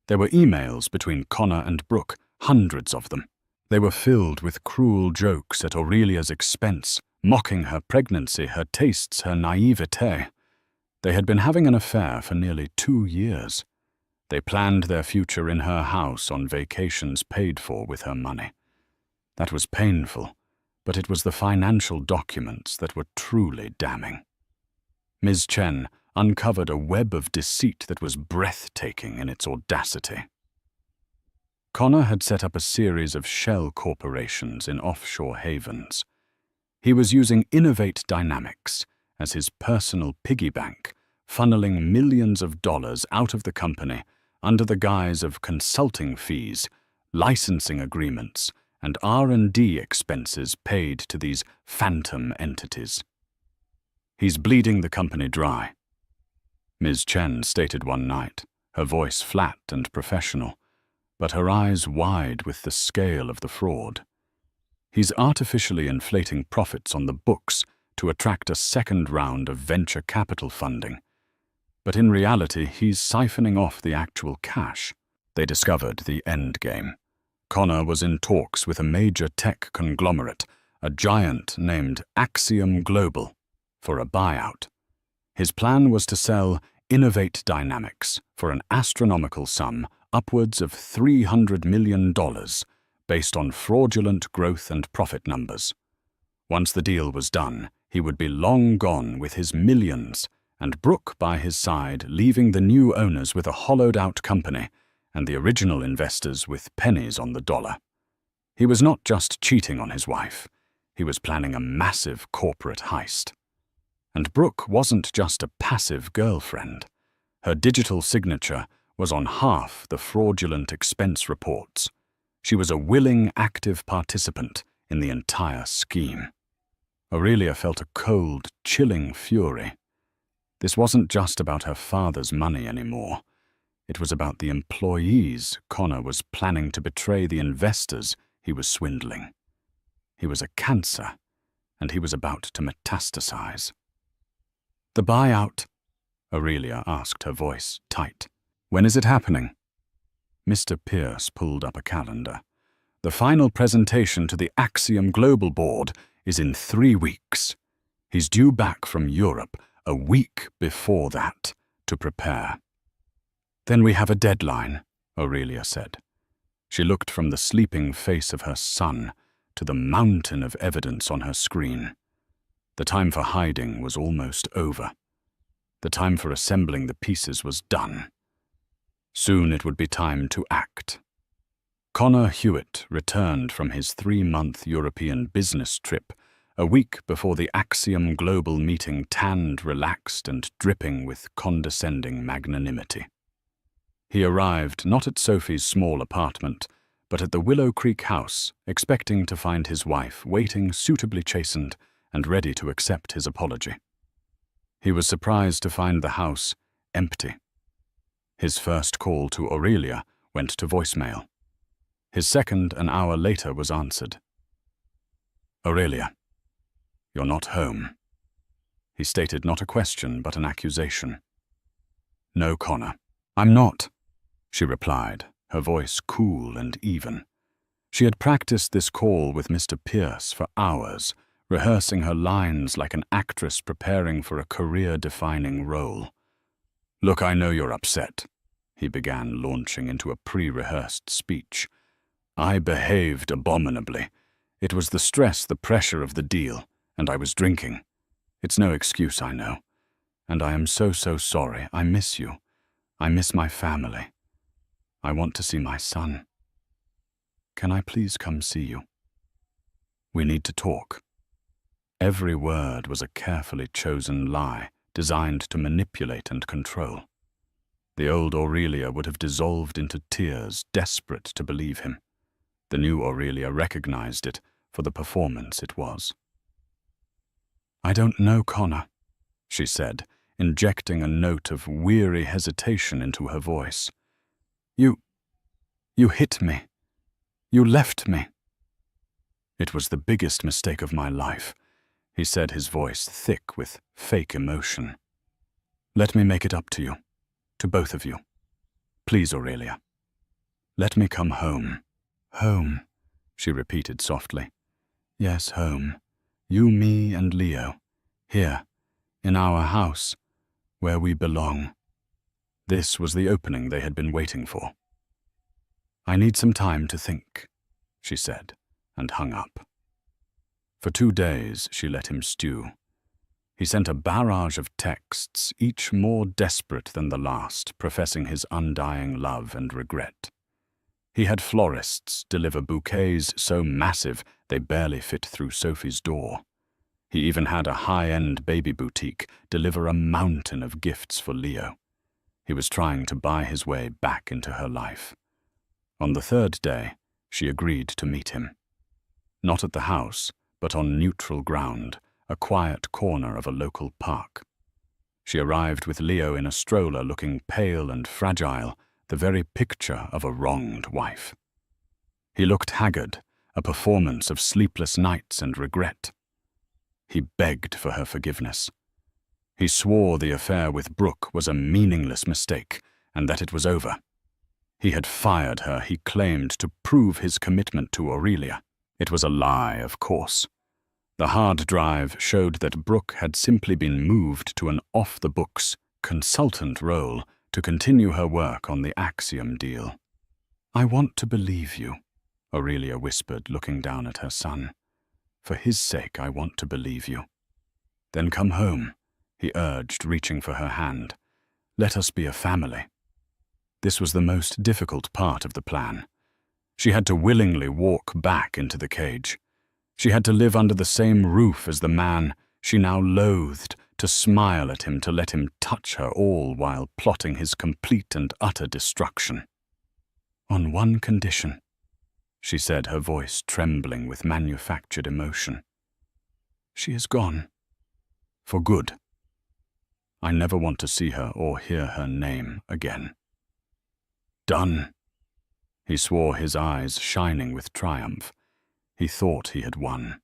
There were emails between Connor and Brooke, hundreds of them. They were filled with cruel jokes at Aurelia's expense, mocking her pregnancy, her tastes, her naivete. They had been having an affair for nearly 2 years. They planned their future in her house on vacations paid for with her money. That was painful, but it was the financial documents that were truly damning. Ms. Chen uncovered a web of deceit that was breathtaking in its audacity. Connor had set up a series of shell corporations in offshore havens. He was using Innovate Dynamics as his personal piggy bank, funneling millions of dollars out of the company under the guise of consulting fees, licensing agreements, and R&D expenses paid to these phantom entities. He's bleeding the company dry, Ms. Chen stated one night, her voice flat and professional, but her eyes wide with the scale of the fraud. He's artificially inflating profits on the books to attract a second round of venture capital funding. But in reality, he's siphoning off the actual cash. They discovered the end game. Connor was in talks with a major tech conglomerate, a giant named Axiom Global, for a buyout. His plan was to sell Innovate Dynamics for an astronomical sum, upwards of $300 million, based on fraudulent growth and profit numbers. Once the deal was done, he would be long gone with his millions, and Brooke by his side, leaving the new owners with a hollowed-out company and the original investors with pennies on the dollar. He was not just cheating on his wife. He was planning a massive corporate heist. And Brooke wasn't just a passive girlfriend. Her digital signature was on half the fraudulent expense reports. She was a willing, active participant in the entire scheme. Aurelia felt a cold, chilling fury. This wasn't just about her father's money anymore. It was about the employees Connor was planning to betray, the investors he was swindling. He was a cancer, and he was about to metastasize. "The buyout?" Aurelia asked, her voice tight. "When is it happening?" Mr. Pierce pulled up a calendar. The final presentation to the Axiom Global Board is in 3 weeks. He's due back from Europe a week before that to prepare. Then we have a deadline, Aurelia said. She looked from the sleeping face of her son to the mountain of evidence on her screen. The time for hiding was almost over. The time for assembling the pieces was done. Soon it would be time to act. Connor Hewitt returned from his 3-month European business trip a week before the Axiom Global meeting, tanned, relaxed, and dripping with condescending magnanimity. He arrived not at Sophie's small apartment, but at the Willow Creek house, expecting to find his wife waiting suitably chastened and ready to accept his apology. He was surprised to find the house empty. His first call to Aurelia went to voicemail. His second, an hour later, was answered. "Aurelia, you're not home." He stated not a question but an accusation. "No, Connor, I'm not," she replied, her voice cool and even. She had practiced this call with Mr. Pierce for hours, rehearsing her lines like an actress preparing for a career-defining role. "Look, I know you're upset," he began, launching into a pre-rehearsed speech. "I behaved abominably. It was the stress, the pressure of the deal, and I was drinking. It's no excuse, I know. And I am so sorry. I miss you. I miss my family. I want to see my son. Can I please come see you? We need to talk." Every word was a carefully chosen lie, designed to manipulate and control. The old Aurelia would have dissolved into tears, desperate to believe him. The new Aurelia recognized it for the performance it was. "I don't know, Connor," she said, injecting a note of weary hesitation into her voice. You hit me. You left me." "It was the biggest mistake of my life," he said, his voice thick with fake emotion. "Let me make it up to you, to both of you. Please, Aurelia. Let me come home." "Home," she repeated softly. "Yes, home. You, me, and Leo. Here, in our house, where we belong." This was the opening they had been waiting for. "I need some time to think," she said, and hung up. For 2 days she let him stew. He sent a barrage of texts, each more desperate than the last, professing his undying love and regret. He had florists deliver bouquets so massive they barely fit through Sophie's door. He even had a high-end baby boutique deliver a mountain of gifts for Leo. He was trying to buy his way back into her life. On the 3rd day, she agreed to meet him. Not at the house, but on neutral ground, a quiet corner of a local park. She arrived with Leo in a stroller, looking pale and fragile, the very picture of a wronged wife. He looked haggard, a performance of sleepless nights and regret. He begged for her forgiveness. He swore the affair with Brooke was a meaningless mistake, and that it was over. He had fired her, he claimed, to prove his commitment to Aurelia. It was a lie, of course. The hard drive showed that Brooke had simply been moved to an off-the-books consultant role to continue her work on the Axiom deal. "I want to believe you," Aurelia whispered, looking down at her son. "For his sake, I want to believe you." "Then come home," he urged, reaching for her hand. "Let us be a family." This was the most difficult part of the plan. She had to willingly walk back into the cage. She had to live under the same roof as the man she now loathed, to smile at him, to let him touch her, all while plotting his complete and utter destruction. "On one condition," she said, her voice trembling with manufactured emotion. "She is gone. For good. I never want to see her or hear her name again." "Done," he swore, his eyes shining with triumph. He thought he had won.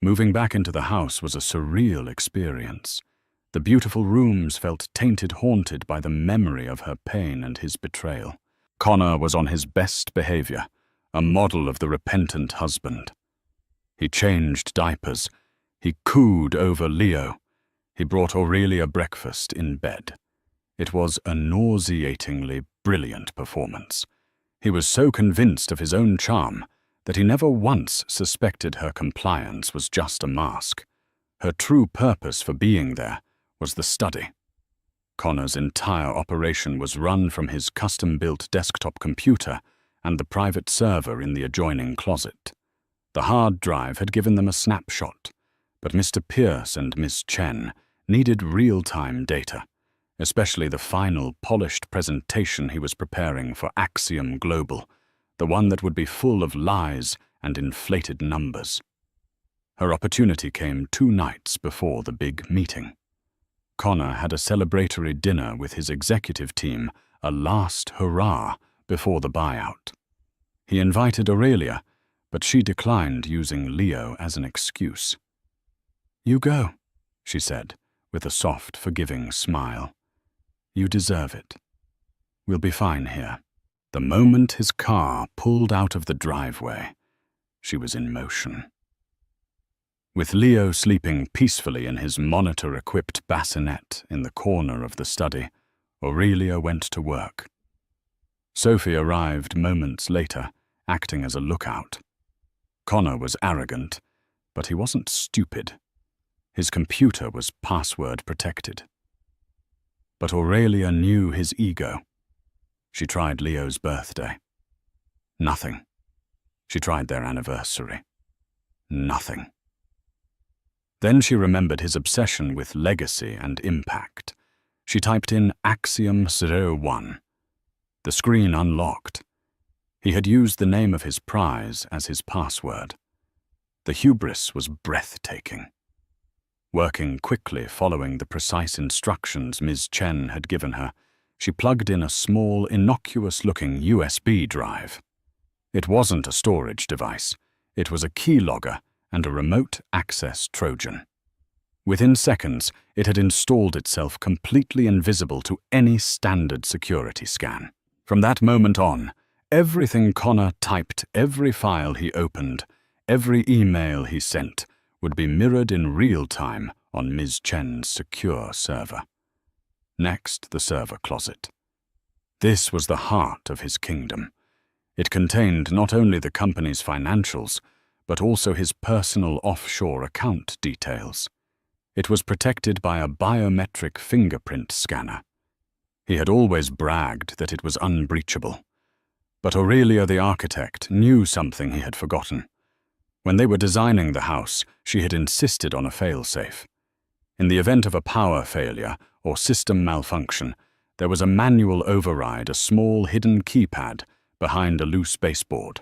Moving back into the house was a surreal experience. The beautiful rooms felt tainted, haunted by the memory of her pain and his betrayal. Connor was on his best behavior, a model of the repentant husband. He changed diapers. He cooed over Leo. He brought Aurelia breakfast in bed. It was a nauseatingly brilliant performance. He was so convinced of his own charm that he never once suspected her compliance was just a mask. Her true purpose for being there was the study. Connor's entire operation was run from his custom-built desktop computer and the private server in the adjoining closet. The hard drive had given them a snapshot, but Mr. Pierce and Miss Chen needed real-time data, especially the final polished presentation he was preparing for Axiom Global, the one that would be full of lies and inflated numbers. Her opportunity came 2 nights before the big meeting. Connor had a celebratory dinner with his executive team, a last hurrah before the buyout. He invited Aurelia, but she declined using Leo as an excuse. "You go," she said, with a soft, forgiving smile. "You deserve it. We'll be fine here." The moment his car pulled out of the driveway, she was in motion. With Leo sleeping peacefully in his monitor-equipped bassinet in the corner of the study, Aurelia went to work. Sophie arrived moments later, acting as a lookout. Connor was arrogant, but he wasn't stupid. His computer was password-protected. But Aurelia knew his ego. She tried Leo's birthday. Nothing. She tried their anniversary. Nothing. Then she remembered his obsession with legacy and impact. She typed in Axiom 01. The screen unlocked. He had used the name of his prize as his password. The hubris was breathtaking. Working quickly following the precise instructions Ms. Chen had given her, she plugged in a small, innocuous-looking USB drive. It wasn't a storage device. It was a keylogger and a remote access Trojan. Within seconds, it had installed itself completely invisible to any standard security scan. From that moment on, everything Connor typed, every file he opened, every email he sent, would be mirrored in real time on Ms. Chen's secure server. Next, the server closet. This was the heart of his kingdom. It contained not only the company's financials, but also his personal offshore account details. It was protected by a biometric fingerprint scanner. He had always bragged that it was unbreachable. But Aurelia the architect knew something he had forgotten. When they were designing the house, she had insisted on a failsafe. In the event of a power failure or system malfunction, there was a manual override, a small hidden keypad behind a loose baseboard.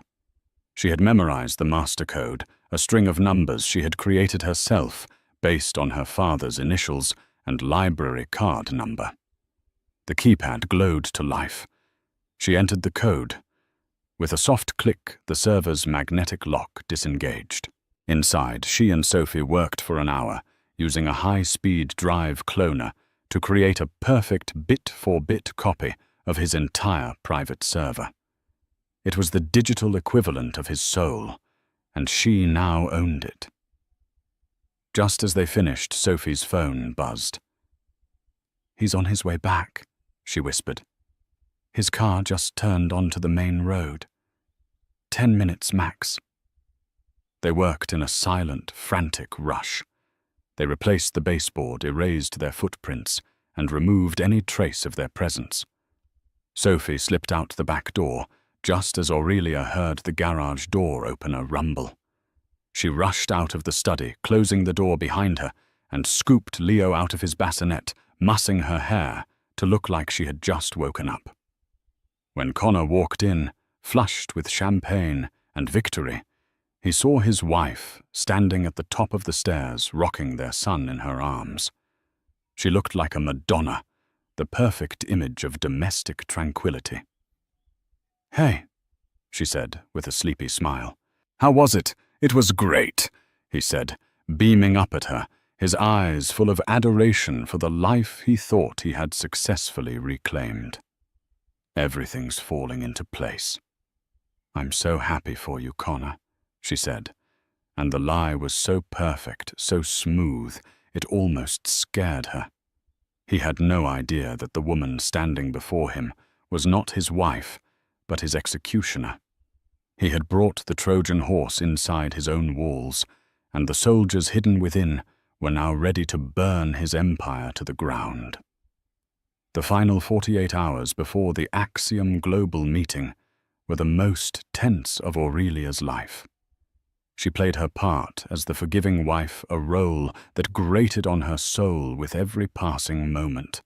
She had memorized the master code, a string of numbers she had created herself based on her father's initials and library card number. The keypad glowed to life. She entered the code. With a soft click, the server's magnetic lock disengaged. Inside, she and Sophie worked for an hour, using a high-speed drive cloner to create a perfect bit-for-bit copy of his entire private server. It was the digital equivalent of his soul, and she now owned it. Just as they finished, Sophie's phone buzzed. "He's on his way back," she whispered. "His car just turned onto the main road. 10 minutes max." They worked in a silent, frantic rush. They replaced the baseboard, erased their footprints, and removed any trace of their presence. Sophie slipped out the back door, just as Aurelia heard the garage door opener rumble. She rushed out of the study, closing the door behind her, and scooped Leo out of his bassinet, mussing her hair to look like she had just woken up. When Connor walked in, flushed with champagne and victory, he saw his wife standing at the top of the stairs, rocking their son in her arms. She looked like a Madonna, the perfect image of domestic tranquility. "Hey," she said with a sleepy smile. "How was it?" "It was great," he said, beaming up at her, his eyes full of adoration for the life he thought he had successfully reclaimed. "Everything's falling into place." "I'm so happy for you, Connor," she said, and the lie was so perfect, so smooth, it almost scared her. He had no idea that the woman standing before him was not his wife, but his executioner. He had brought the Trojan horse inside his own walls, and the soldiers hidden within were now ready to burn his empire to the ground. The final 48 hours before the Axiom Global meeting were the most tense of Aurelia's life. She played her part as the forgiving wife, a role that grated on her soul with every passing moment.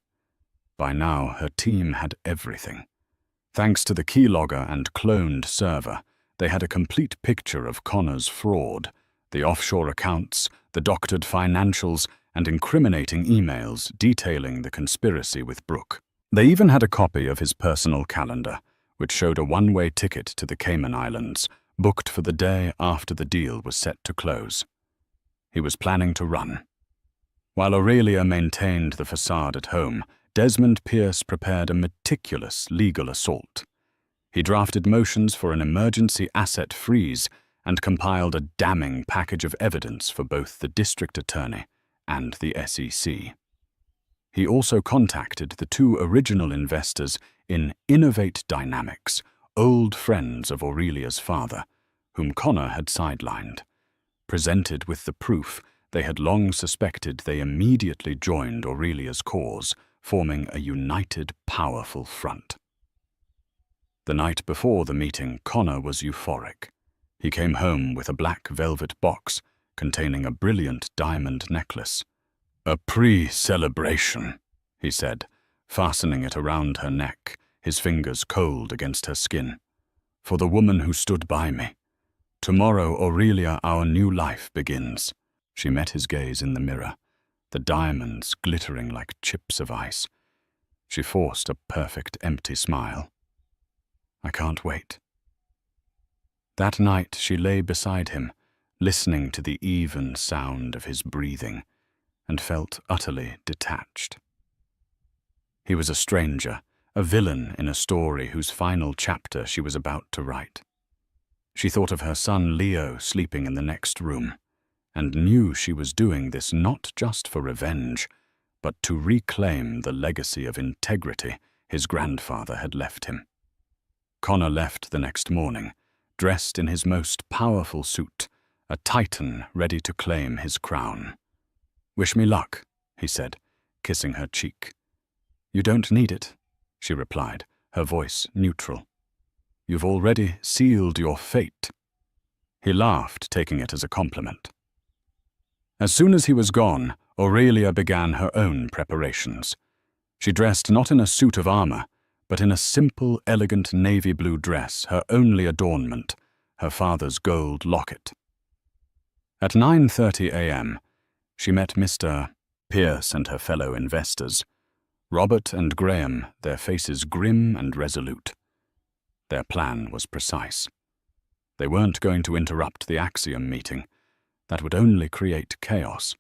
By now, her team had everything. Thanks to the keylogger and cloned server, they had a complete picture of Connor's fraud, the offshore accounts, the doctored financials, and incriminating emails detailing the conspiracy with Brooke. They even had a copy of his personal calendar, which showed a one-way ticket to the Cayman Islands, booked for the day after the deal was set to close. He was planning to run. While Aurelia maintained the facade at home, Desmond Pierce prepared a meticulous legal assault. He drafted motions for an emergency asset freeze and compiled a damning package of evidence for both the district attorney and the SEC. He also contacted the two original investors in Innovate Dynamics, old friends of Aurelia's father, whom Connor had sidelined. Presented with the proof they had long suspected, they immediately joined Aurelia's cause, forming a united, powerful front. The night before the meeting, Connor was euphoric. He came home with a black velvet box containing a brilliant diamond necklace. "A pre-celebration," he said, fastening it around her neck, his fingers cold against her skin. "For the woman who stood by me. Tomorrow, Aurelia, our new life begins." She met his gaze in the mirror, the diamonds glittering like chips of ice. She forced a perfect empty smile. "I can't wait." That night she lay beside him, listening to the even sound of his breathing, and felt utterly detached. He was a stranger, a villain in a story whose final chapter she was about to write. She thought of her son Leo sleeping in the next room, and knew she was doing this not just for revenge, but to reclaim the legacy of integrity his grandfather had left him. Connor left the next morning, dressed in his most powerful suit, a titan ready to claim his crown. "Wish me luck," he said, kissing her cheek. "You don't need it," she replied, her voice neutral. "You've already sealed your fate." He laughed, taking it as a compliment. As soon as he was gone, Aurelia began her own preparations. She dressed not in a suit of armor, but in a simple, elegant navy blue dress, her only adornment, her father's gold locket. At 9:30 a.m., she met Mr. Pierce and her fellow investors, Robert and Graham, their faces grim and resolute. Their plan was precise. They weren't going to interrupt the Axiom meeting. That would only create chaos.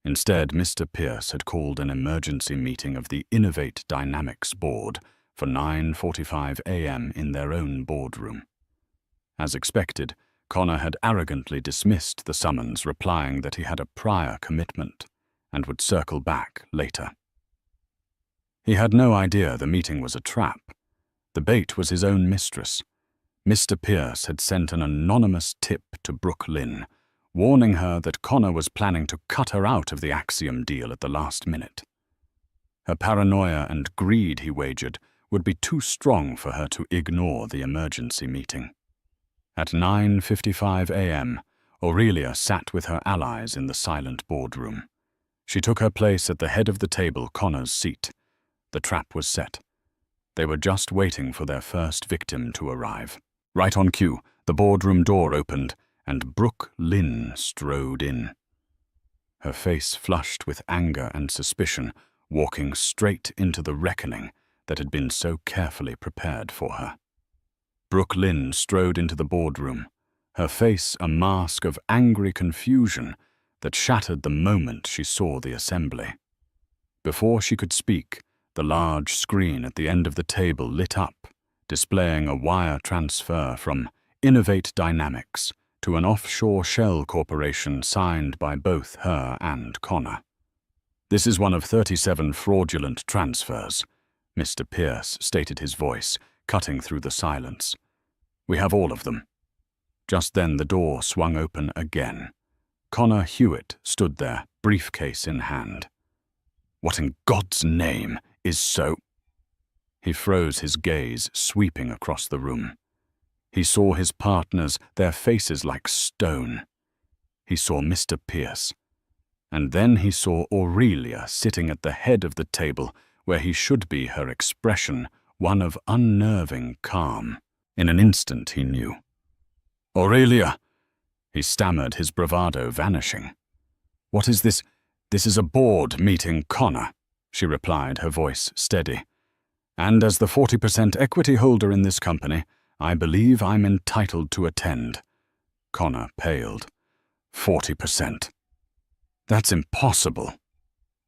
Instead, Mr. Pierce had called an emergency meeting of the Innovate Dynamics board for 9:45 a.m. in their own boardroom. As expected, Connor had arrogantly dismissed the summons, replying that he had a prior commitment and would circle back later. He had no idea the meeting was a trap. The bait was his own mistress. Mr. Pierce had sent an anonymous tip to Brooke Lynn, warning her that Connor was planning to cut her out of the Axiom deal at the last minute. Her paranoia and greed, he wagered, would be too strong for her to ignore the emergency meeting. At 9:55 a.m., Aurelia sat with her allies in the silent boardroom. She took her place at the head of the table, Connor's seat. The trap was set. They were just waiting for their first victim to arrive. Right on cue, the boardroom door opened, and Brooke Lynn strode in. Her face flushed with anger and suspicion, walking straight into the reckoning that had been so carefully prepared for her. Brooke Lynn strode into the boardroom, her face a mask of angry confusion that shattered the moment she saw the assembly. Before she could speak, the large screen at the end of the table lit up, displaying a wire transfer from Innovate Dynamics to an offshore shell corporation signed by both her and Connor. "This is one of 37 fraudulent transfers," Mr. Pierce stated, his voice cutting through the silence. "We have all of them." Just then the door swung open again. Connor Hewitt stood there, briefcase in hand. "What in God's name is so—" He froze, his gaze sweeping across the room. He saw his partners, their faces like stone. He saw Mr. Pierce. And then he saw Aurelia sitting at the head of the table, where he should be, her expression one of unnerving calm. In an instant he knew. "Aurelia!" He stammered, his bravado vanishing. "What is this?" "This is a board meeting, Connor," she replied, her voice steady. "And as the 40% equity holder in this company, I believe I'm entitled to attend." Connor paled. 40%. "That's impossible."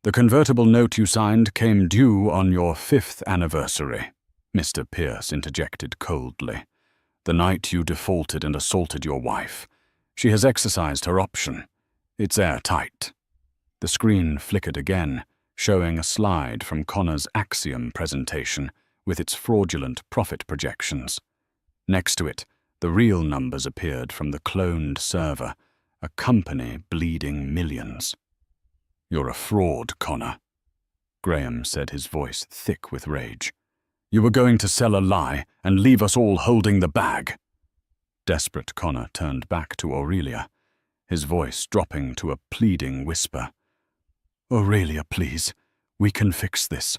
"The convertible note you signed came due on your 5th anniversary," Mr. Pierce interjected coldly. "The night you defaulted and assaulted your wife. She has exercised her option. It's airtight." The screen flickered again, showing a slide from Connor's Axiom presentation with its fraudulent profit projections. Next to it, the real numbers appeared from the cloned server, a company bleeding millions. "You're a fraud, Connor," Graham said, his voice thick with rage. "You were going to sell a lie and leave us all holding the bag." Desperate, Connor turned back to Aurelia, his voice dropping to a pleading whisper. "Aurelia, please. We can fix this.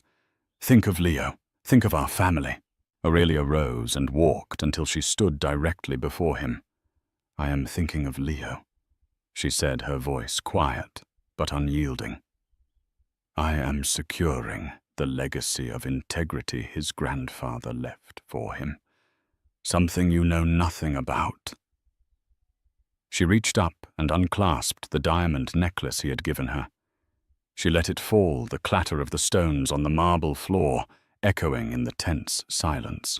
Think of Leo. Think of our family." Aurelia rose and walked until she stood directly before him. "I am thinking of Leo," she said, her voice quiet but unyielding. "I am securing the legacy of integrity his grandfather left for him. Something you know nothing about." She reached up and unclasped the diamond necklace he had given her. She let it fall, the clatter of the stones on the marble floor echoing in the tense silence.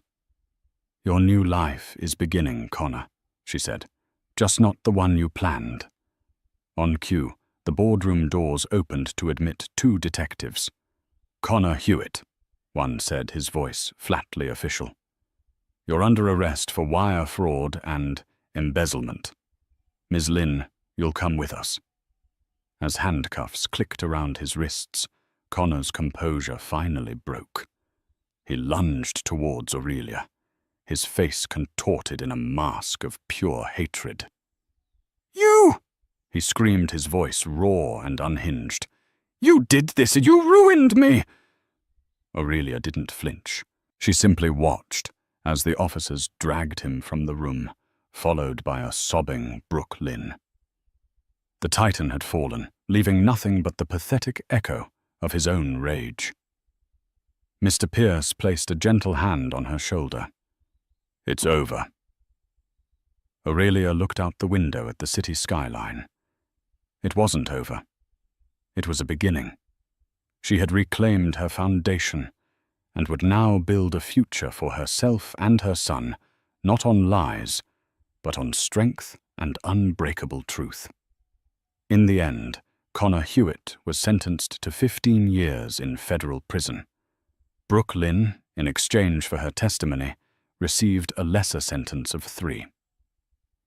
"Your new life is beginning, Connor," she said, "just not the one you planned." On cue, the boardroom doors opened to admit 2 detectives. "Connor Hewitt," one said, his voice flatly official. "You're under arrest for wire fraud and embezzlement. Ms. Lynn, you'll come with us." As handcuffs clicked around his wrists, Connor's composure finally broke. He lunged towards Aurelia, his face contorted in a mask of pure hatred. "You!" he screamed, his voice raw and unhinged. "You did this! You ruined me!" Aurelia didn't flinch. She simply watched as the officers dragged him from the room, followed by a sobbing Brooke Lynn. The Titan had fallen, leaving nothing but the pathetic echo of his own rage. Mr. Pierce placed a gentle hand on her shoulder. "It's over." Aurelia looked out the window at the city skyline. It wasn't over. It was a beginning. She had reclaimed her foundation and would now build a future for herself and her son, not on lies, but on strength and unbreakable truth. In the end, Connor Hewitt was sentenced to 15 years in federal prison. Brooke Lynn, in exchange for her testimony, received a lesser sentence of 3.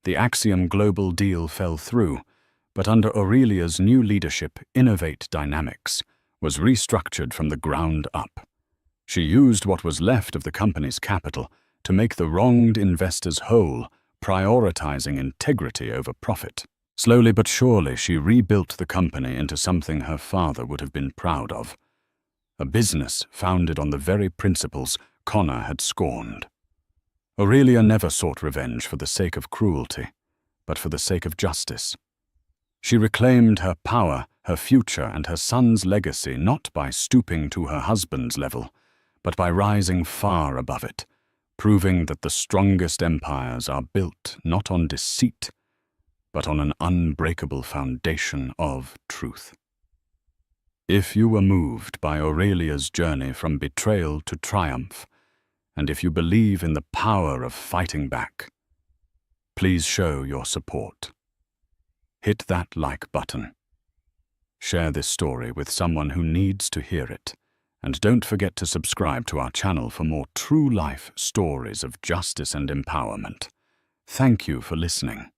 The Axiom Global deal fell through, but under Aurelia's new leadership, Innovate Dynamics was restructured from the ground up. She used what was left of the company's capital to make the wronged investors whole, prioritizing integrity over profit. Slowly but surely, she rebuilt the company into something her father would have been proud of. A business founded on the very principles Connor had scorned. Aurelia never sought revenge for the sake of cruelty, but for the sake of justice. She reclaimed her power, her future, and her son's legacy not by stooping to her husband's level, but by rising far above it, proving that the strongest empires are built not on deceit, but on an unbreakable foundation of truth. If you were moved by Aurelia's journey from betrayal to triumph, And if you believe in the power of fighting back, please show your support. Hit that like button. Share this story with someone who needs to hear it. And don't forget to subscribe to our channel for more true-life stories of justice and empowerment. Thank you for listening.